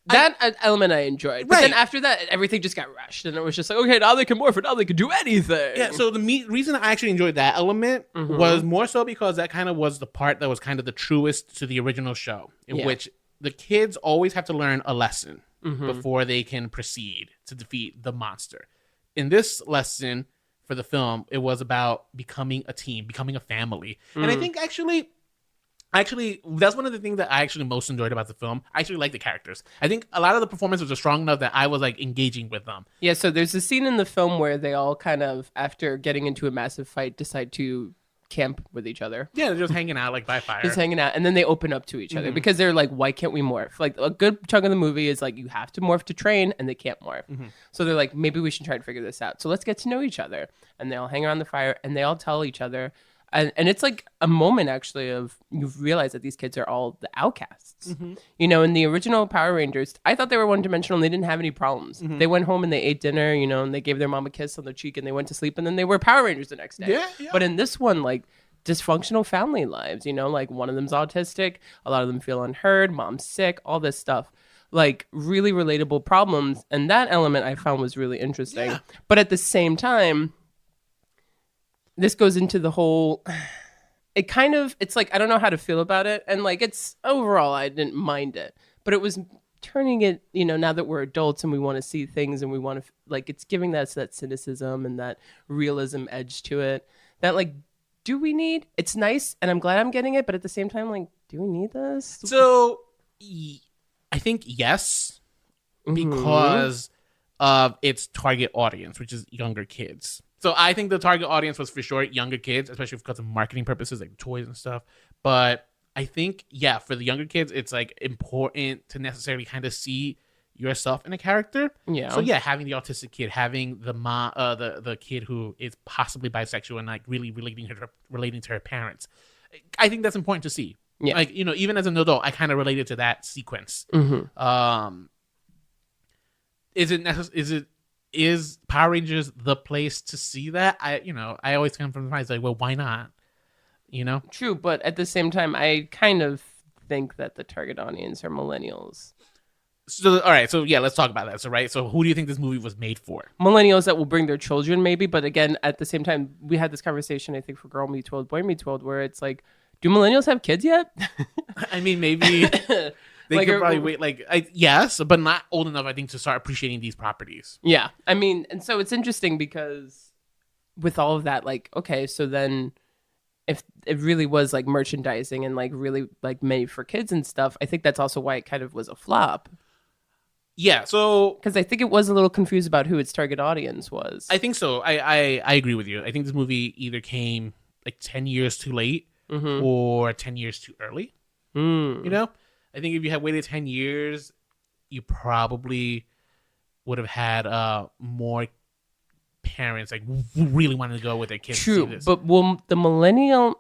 that element I enjoyed. But then Right. after that, everything just got rushed, and it was just like, okay, now they can morph, and now they can do anything. Yeah, so the reason I actually enjoyed that element Mm-hmm. was more so because that kind of was the part that was kind of the truest to the original show, in Yeah. which the kids always have to learn a lesson Mm-hmm. before they can proceed to defeat the monster. In this lesson for the film, it was about becoming a team, becoming a family. And I think actually that's one of the things that I actually most enjoyed about the film. I actually like the characters. I think a lot of the performances were strong enough that I was like engaging with them. Yeah, so there's a scene in the film where they all kind of, after getting into a massive fight, decide to camp with each other. Yeah, they're just hanging out like by fire. Just hanging out, and then they open up to each Mm-hmm. other because they're like, why can't we morph? Like a good chunk of the movie is like, you have to morph to train, and they can't morph. Mm-hmm. So they're like, maybe we should try to figure this out. So let's get to know each other. And they all hang around the fire, and they all tell each other. And it's like a moment actually of you realize that these kids are all the outcasts. Mm-hmm. You know, in the original Power Rangers, I thought they were one dimensional and they didn't have any problems. Mm-hmm. They went home and they ate dinner, you know, and they gave their mom a kiss on the cheek and they went to sleep and then they were Power Rangers the next day. Yeah, yeah. But in this one, like dysfunctional family lives, you know, like one of them's autistic, a lot of them feel unheard, mom's sick, all this stuff. Like really relatable problems. And that element I found was really interesting. Yeah. But at the same time, this goes into the whole it's like I don't know how to feel about it, and like it's overall I didn't mind it, but it was turning it, you know, now that we're adults and we want to see things and we want to like it's giving us that cynicism and that realism edge to it that like, do we need, it's nice and I'm glad I'm getting it, but at the same time, like, do we need this? So I think yes, because of its target audience, which is younger kids. So I think the target audience was for sure younger kids, especially because of marketing purposes, like toys and stuff. But I think, yeah, for the younger kids, it's like important to necessarily kind of see yourself in a character. Yeah. So yeah, having the autistic kid, having the the kid who is possibly bisexual and like really relating to her parents. I think that's important to see. Yeah. Like, you know, even as an adult, I kind of related to that sequence. Mm-hmm. Is Power Rangers the place to see that? I always come from the mind like, well, why not? You know? True, but at the same time, I kind of think that the target audience are millennials. So all right, so yeah, let's talk about that. So right, so who do you think this movie was made for? Millennials that will bring their children, maybe. But again, at the same time, we had this conversation, I think, for Girl Meets World, Boy Meets World, where it's like, do millennials have kids yet? I mean, maybe they Like, could probably wait. Like, yes, but not old enough, I think, to start appreciating these properties. Yeah. I mean, and so it's interesting because with all of that, like, okay, so then if it really was like merchandising and like really like made for kids and stuff, I think that's also why it kind of was a flop. Yeah, so Because I think it was a little confused about who its target audience was. I think so. I agree with you. I think this movie either came like 10 years too late or 10 years too early. You know? I think if you had waited 10 years, you probably would have had more parents like who really wanted to go with their kids to see True, this. but will the millennial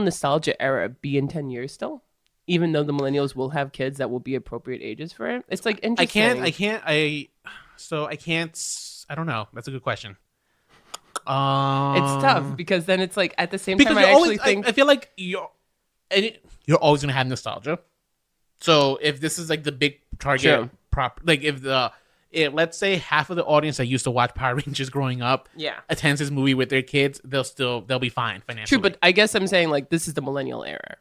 nostalgia era be in 10 years still? Even though the millennials will have kids that will be appropriate ages for it? It's like interesting. I don't know. That's a good question. It's tough because then it's like at the same Because time, you're I actually always, think I feel like you're always gonna have nostalgia. So if this is like the big target Sure. like if let's say half of the audience that used to watch Power Rangers growing up Yeah. attends this movie with their kids, they'll be fine financially. true, but I guess I'm saying like this is the millennial era.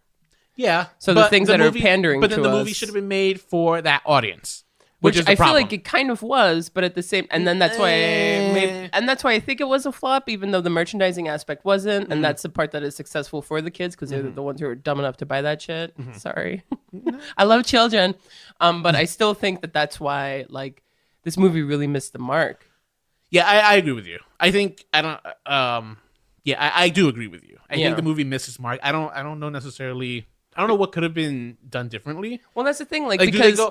yeah. So the but things that are pandering but then to the movie us- should have been made for that audience. which is the I feel problem. like it kind of was, but at the same, and then that's why, and that's why I think it was a flop, even though the merchandising aspect wasn't, and that's the part that is successful for the kids because they're the ones who are dumb enough to buy that shit. Sorry, I love children, but I still think that that's why like this movie really missed the mark. Yeah, I agree with you. I think I don't. I do agree with you. I Yeah. think the movie misses mark. I don't know necessarily. I don't know what could have been done differently. Well, that's the thing, like Like, because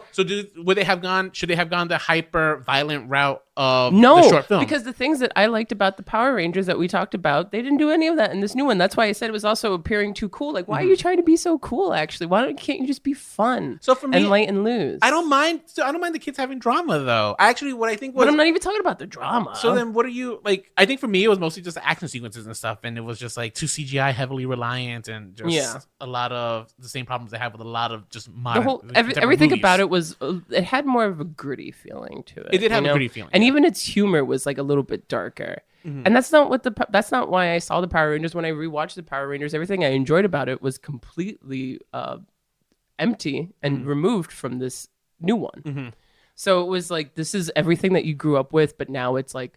would they have gone? Should they have gone the hyper violent route of no, the short film? because the things that I liked about the Power Rangers that we talked about, they didn't do any of that in this new one. That's why I said it was also appearing too cool. Like, why are you trying to be so cool? Actually, can't you just be fun? So for me, and light and loose. I don't mind. I don't mind the kids having drama though. Actually, what I think was. But I'm not even talking about the drama. So then, what are you like? I think for me, it was mostly just action sequences and stuff, and it was just like too CGI heavily reliant, and just a lot of the same problems they have with a lot of just modern. the whole contemporary everything movies. about it was it had more of a gritty feeling to it. It did have you a know? gritty feeling, and yeah. even its humor was like a little bit darker. And that's not why I saw the Power Rangers. When I rewatched the Power Rangers, everything I enjoyed about it was completely empty and removed from this new one. So it was like, this is everything that you grew up with, but now it's like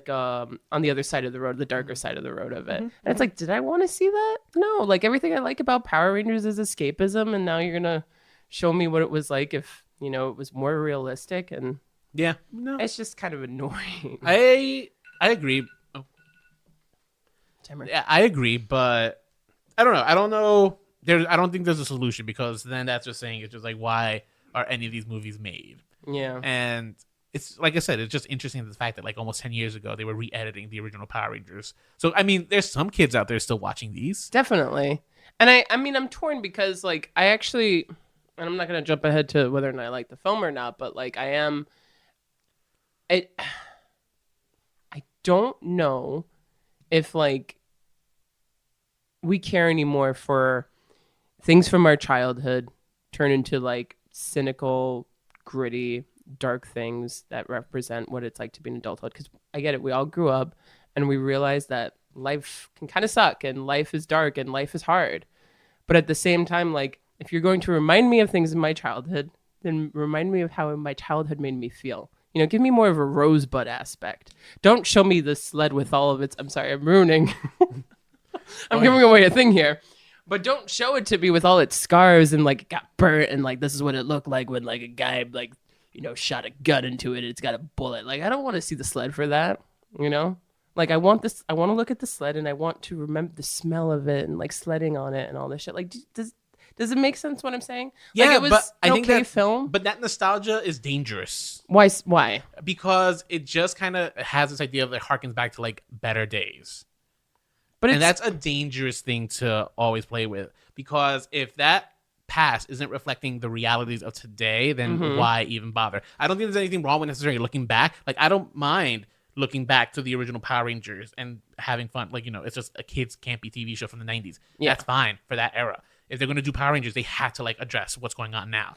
on the other side of the road, the darker side of the road of it. And it's like, did I want to see that? No, like everything I like about Power Rangers is escapism, and now you're gonna show me what it was like if it was more realistic, and Yeah, no, it's just kind of annoying. I agree. Oh. Timer. Yeah, I agree, but I don't know. I don't know. I don't think there's a solution, because then that's just saying it's just like, why are any of these movies made? Yeah. And it's like I said, it's just interesting the fact that like almost 10 years ago they were re-editing the original Power Rangers. So I mean, there's some kids out there still watching these. Definitely. And I mean, I'm torn because like I actually, and I'm not gonna jump ahead to whether or not I like the film or not, but like I don't know if like we care anymore for things from our childhood turn into like cynical, gritty, dark things that represent what it's like to be an adulthood. Because I get it, we all grew up and we realized that life can kind of suck and life is dark and life is hard. But at the same time, like if you're going to remind me of things in my childhood, then remind me of how my childhood made me feel. Give me more of a rosebud aspect. Don't show me the sled with all of its. I'm sorry, I'm ruining. I'm giving away a thing here. But don't show it to me with all its scars and like it got burnt and like this is what it looked like when like a guy like, shot a gun into it and it's got a bullet. Like I don't want to see the sled for that, Like I want to look at the sled and I want to remember the smell of it and like sledding on it and all this shit. Like does it make sense what I'm saying? Yeah, like, it was but I an think okay that film. But that nostalgia is dangerous. Why? Because it just kind of has this idea of it harkens back to like better days. But And that's a dangerous thing to always play with, because if that past isn't reflecting the realities of today, then why even bother? I don't think there's anything wrong with necessarily looking back. Like I don't mind looking back to the original Power Rangers and having fun. Like, it's just a kids campy TV show from the 90s. Yeah. That's fine for that era. If they're going to do Power Rangers, they have to like address what's going on now.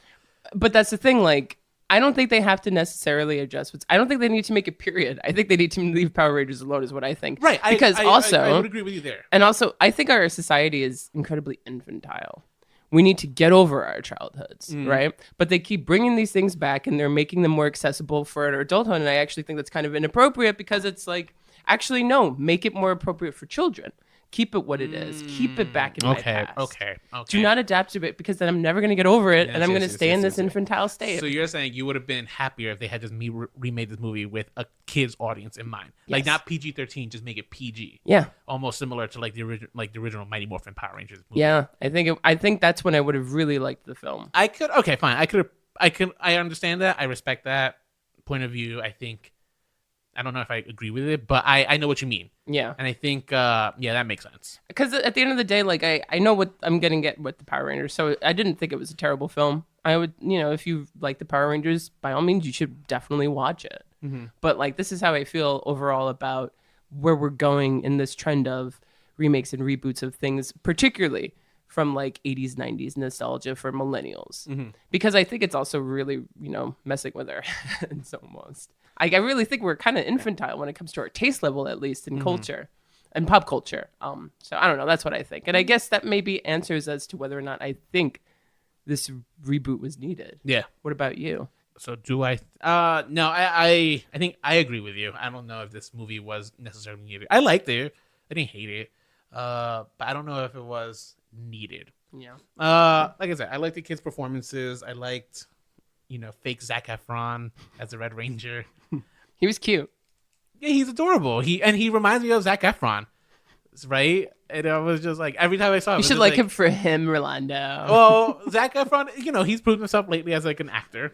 But that's the thing, like, I don't think they have to necessarily adjust. I don't think they need to make a period. I think they need to leave Power Rangers alone is what I think. Right. Because I would agree with you there. And also, I think our society is incredibly infantile. We need to get over our childhoods, right? But they keep bringing these things back and they're making them more accessible for an adulthood. And I actually think that's kind of inappropriate because it's like, actually, no, make it more appropriate for children. Keep it what it is. Keep it back in my past. Okay. Do not adapt to it because then I'm never going to get over it Yes, and I'm going to yes, stay yes, in yes, this yes. infantile state. So you're saying you would have been happier if they had just remade this movie with a kids audience in mind, like Yes. not PG-13, just make it PG. Yeah. Almost similar to like the original Mighty Morphin Power Rangers movie. Yeah. I think that's when I would have really liked the film. Okay, fine. I understand that. I respect that point of view. I don't know if I agree with it, but I know what you mean. Yeah. And I think, that makes sense. Because at the end of the day, like I know what I'm gonna get with the Power Rangers, so I didn't think it was a terrible film. I would, if you like the Power Rangers, by all means, you should definitely watch it. But like, this is how I feel overall about where we're going in this trend of remakes and reboots of things, particularly from like 80s, 90s nostalgia for millennials. Because I think it's also really, messing with our heads almost. I really think we're kind of infantile when it comes to our taste level, at least in culture and pop culture. So I don't know. That's what I think. And I guess that maybe answers as to whether or not I think this reboot was needed. Yeah. What about you? So do I? No, I think I agree with you. I don't know if this movie was necessarily needed. I liked it. I didn't hate it. But I don't know if it was needed. Yeah. Like I said, I liked the kids' performances. I liked, fake Zac Efron as the Red Ranger. He was cute. Yeah, he's adorable. He reminds me of Zac Efron, right? And I was just like, every time I saw him, You should like him for him, Rolando. Well, Zac Efron, he's proven himself lately as like an actor,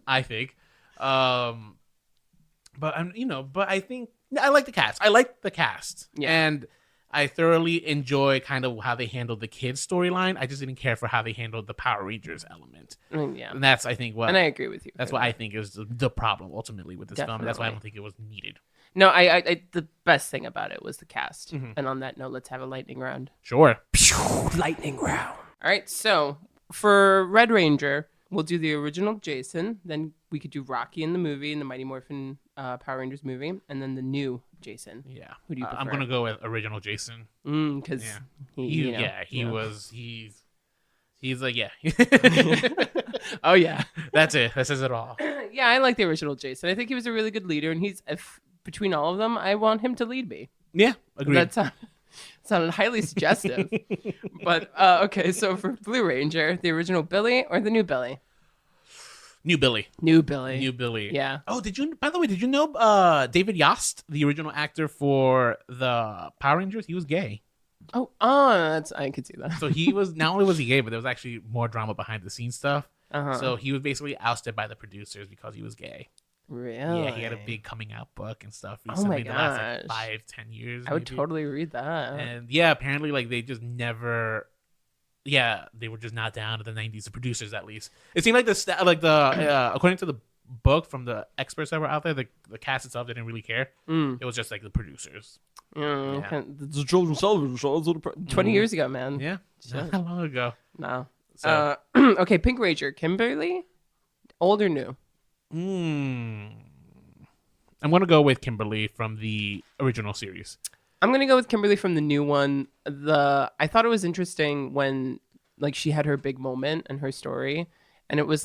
I think. But but I think I like the cast. I like the cast, and I thoroughly enjoy kind of how they handled the kids' storyline. I just didn't care for how they handled the Power Rangers element. Yeah, and that's I think what. And I agree with you. That's what I think is the problem ultimately with this film. And that's why I don't think it was needed. No, I the best thing about it was the cast. And on that note, let's have a lightning round. Sure. Lightning round. All right, so for Red Ranger, we'll do the original Jason. Then we could do Rocky in the movie, in the Mighty Morphin Power Rangers movie, and then the new Jason. Yeah. Who do you prefer? I'm gonna go with original Jason. Because He's like, yeah. Oh yeah. That's it. That says it all. Yeah, I like the original Jason. I think he was a really good leader, and between all of them, I want him to lead me. Yeah, agreed. That sounded highly suggestive. But okay, so for Blue Ranger, the original Billy or the new Billy? New Billy. New Billy. New Billy. Yeah. Oh, by the way, did you know David Yost, the original actor for the Power Rangers, he was gay. Oh, I could see that. So he was, not only was he gay, but there was actually more drama behind the scenes stuff. Uh-huh. So he was basically ousted by the producers because he was gay. Really? Yeah, he had a big coming out book and stuff Oh recently. my The last gosh. 5-10 years. I would maybe. totally read that. And yeah, apparently like they just never. Yeah, they were just not down to the 90s. The producers, at least. It seemed like according to the book from the experts that were out there, the cast itself didn't really care. It was just like the producers. Yeah. The children's television show. 20 years ago, man. Yeah, not that long ago. No. So. Okay, Pink Ranger, Kimberly, old or new? I'm gonna go with Kimberly from the original series. I'm gonna go with Kimberly from the new one. I thought it was interesting when like she had her big moment and her story, and it was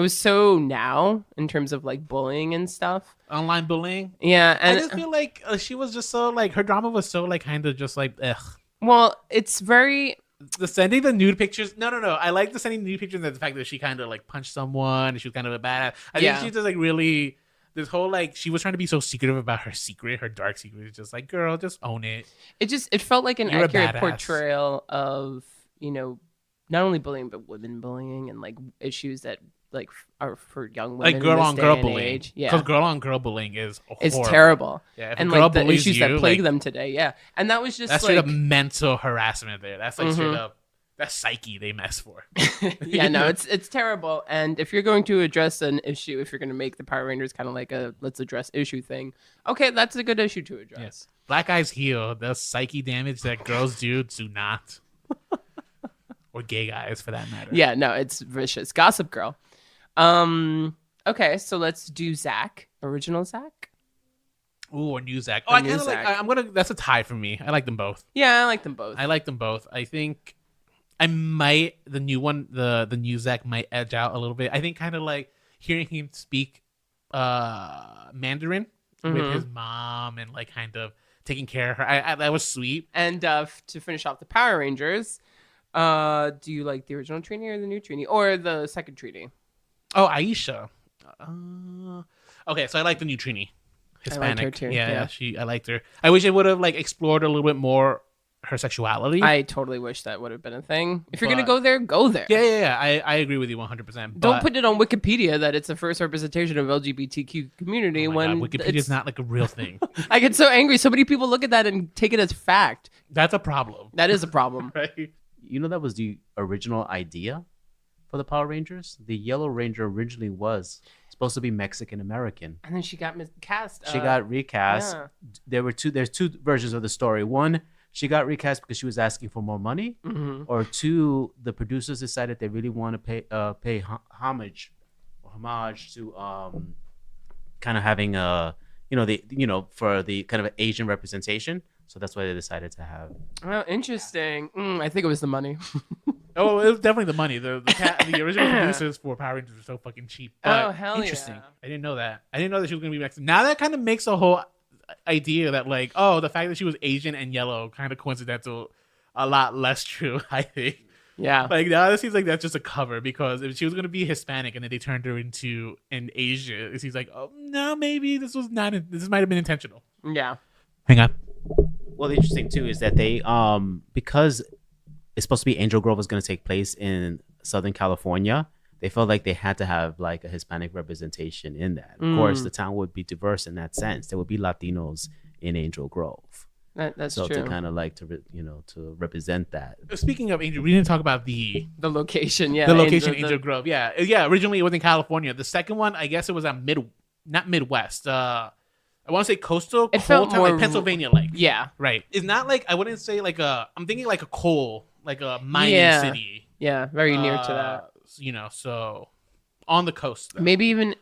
so now in terms of like bullying and stuff. Online bullying. Yeah, and I just feel like she was just so like her drama was so like kind of just like ugh. Well, it's very. The sending the nude pictures. No. I like the sending nude pictures and the fact that she kind of like punched someone and she was kind of a badass. I think she's just like really this whole like she was trying to be so secretive about her secret, her dark secret. It's just like, girl, just own it. It felt like an You're a accurate badass. portrayal of not only bullying but women bullying and like issues that like are for young women Like girl in this on day girl and bullying. age. Yeah, Because girl on girl bullying is it's horrible. terrible. Yeah, if and a girl like the bullies issues you, that plague like, them today. Yeah, and that was just that's like straight up mental harassment there. That's like straight up. That's psyche they mess for. yeah, no, it's terrible. And if you're going to address an issue, if you're going to make the Power Rangers kind of like a let's address issue thing, okay, that's a good issue to address. Yes. Black eyes heal. The psyche damage that girls do not. Or gay guys for that matter. Yeah, no, it's vicious. Gossip Girl. Okay, so let's do Zach. Original Zach? Ooh, or new Zach. Oh, Or I new kind of like. Zach. I'm gonna. That's a tie for me. I like them both. Yeah, I like them both. I like them both. I think I might the new one, the new Zach might edge out a little bit. I think kind of like hearing him speak Mandarin with his mom and like kind of taking care of her. I that was sweet. And to finish off the Power Rangers, do you like the original Trini or the new Trini or the second Trini? Oh, Aisha. Okay, so I like the new Trini. Hispanic. I liked her too, Yeah, yeah. I liked her. I wish it would have like explored a little bit more her sexuality. I totally wish that would have been a thing. If you're But- gonna go there, go there. Yeah. I agree with you 100%. Don't put it on Wikipedia that it's the first representation of LGBTQ community when Wikipedia is not like a real thing. I get so angry. So many people look at that and take it as fact. That's a problem, That is a problem. right? You know that was the original idea for the Power Rangers? The Yellow Ranger originally was supposed to be Mexican American. And then she got miscast. She got recast. yeah. There's two versions of the story. One, she got recast because she was asking for more money, or two, the producers decided they really want to pay homage to kind of having for the kind of Asian representation. So that's why they decided to have. Oh, interesting. I think it was the money. Oh, it was definitely the money. The original producers for Power Rangers were so fucking cheap. But Oh, hell interesting. yeah. I didn't know that. I didn't know that she was gonna be Mexican. Now that kind of makes a whole idea that like, oh, the fact that she was Asian and yellow kind of coincidental, a lot less true. I think. Yeah. Like now, it seems like that's just a cover because if she was gonna be Hispanic and then they turned her into an Asian, it seems like, oh no, maybe this was not. This might have been intentional. Yeah. Hang on. Well, the interesting too is that they because it's supposed to be Angel Grove was going to take place in Southern California. They felt like they had to have like a Hispanic representation in that. Of course, the town would be diverse in that sense. There would be Latinos in Angel Grove. That's So true. to kind of like to represent that. Speaking of Angel, we didn't talk about the location, yeah. location, Angel Grove. Yeah. Originally, it was in California. The second one, I guess it was on not Midwest. I want to say coastal, It felt town, like more- Pennsylvania, like. Yeah. Right. It's not like I wouldn't say like I'm thinking like a coal, like a mining Yeah. city. Yeah. Very near to that. You know, so on the coast. Though. Maybe even.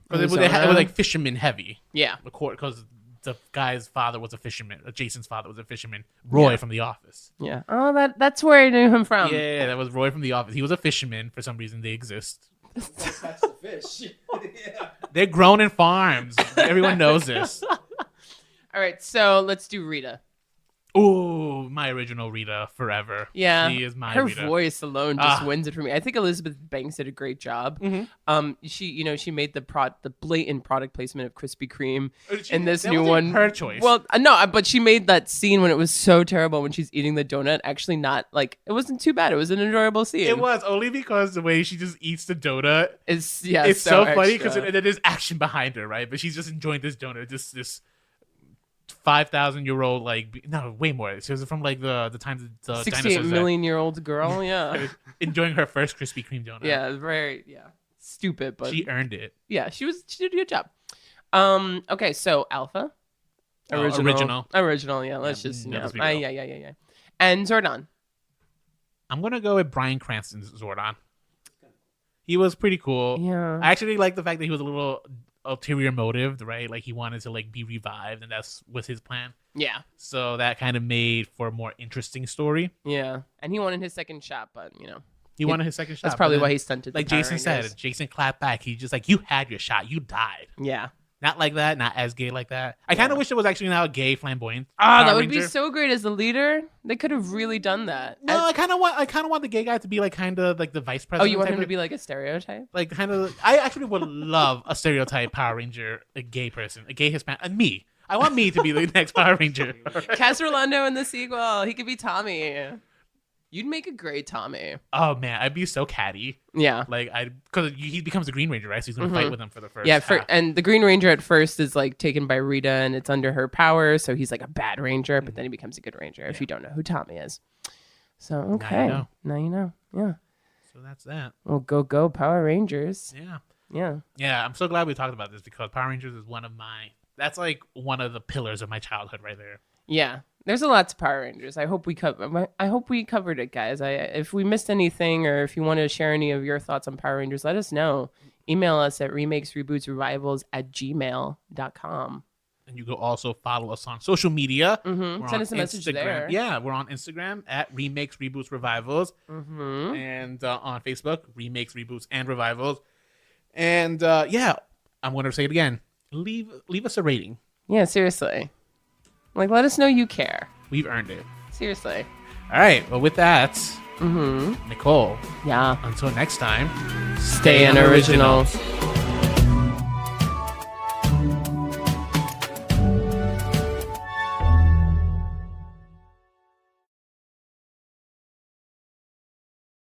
Because it was like fisherman heavy. Yeah. Because the guy's father was a fisherman. Jason's father was a fisherman. Roy Yeah. from The Office. Yeah. Oh, that's where I knew him from. Yeah, that was Roy from The Office. He was a fisherman. For some reason, they exist. That's the fish. They're grown in farms. Everyone knows this. All right. So let's do Rita. Ooh, my original Rita forever. Yeah. She is my Her Rita. voice alone just Ah. wins it for me. I think Elizabeth Banks did a great job. She made the blatant product placement of Krispy Kreme in this That new wasn't one. her choice. Well, no, but she made that scene when it was so terrible when she's eating the donut. Actually, not like it wasn't too bad. It was an enjoyable scene. It was only because the way she just eats the donut. It's So funny because extra. there's action behind her, right? But she's just enjoying this donut. This 5,000-year-old way more. She was from like the time the 68 dinosaurs million-year-old girl. Yeah, enjoying her first Krispy Kreme donut. yeah, stupid, but She earned it. yeah, she did a good job. Okay, so Alpha, Oh, original. Yeah, let's Yeah, just let's be yeah, real. yeah, and Zordon. I'm gonna go with Bryan Cranston's Zordon. He was pretty cool. Yeah. I actually like the fact that he was a little ulterior motive, right? Like he wanted to like be revived, and that's was his plan. Yeah, So that kind of made for a more interesting story. yeah, and he wanted his second shot, but He wanted his second shot. that's but probably then, why he stunted. like the Power Jason Rangers. said, Jason clapped back. He just like, you had your shot, you died. Yeah. Not like that, not as gay like that. I kind of wish it was actually now a gay flamboyant. Ah, that Power would be Ranger. so great as a leader. They could have really done that. No, I kind of want the gay guy to be like kind of like the vice Oh, president. you want type him to of- be like a stereotype? like kind of. I actually would love a stereotype Power Ranger, a gay person, a gay Hispanic, and me. I want me to be the next Power Ranger. Cast Rolando in the sequel. He could be Tommy. You'd make a great Tommy. Oh man, I'd be so catty. Yeah. Like because he becomes the Green Ranger, right? So he's gonna fight with him for the first. Yeah, half. and the Green Ranger at first is like taken by Rita and it's under her power, so he's like a bad ranger, but then he becomes a good ranger if you don't know who Tommy is. So okay. know. Now you know. Yeah. So that's that. Well, go Power Rangers. Yeah. Yeah. Yeah, I'm so glad we talked about this because Power Rangers is that's like one of the pillars of my childhood right there. Yeah. There's a lot to Power Rangers. I hope we covered it, guys. If we missed anything or if you want to share any of your thoughts on Power Rangers, let us know. Email us at remakesrebootsrevivals@gmail.com. And you can also follow us on social media. We're Send on us a message Instagram. there. Yeah, we're on Instagram at Remakes, Reboots, Revivals. Mm-hmm. And on Facebook, Remakes, Reboots, and Revivals. And yeah, I'm going to say it again. Leave us a rating. Yeah, seriously. Like, let us know you care. We've earned it. Seriously. All right. Well, with that, Nicole, Yeah. until next time, Stay unoriginal.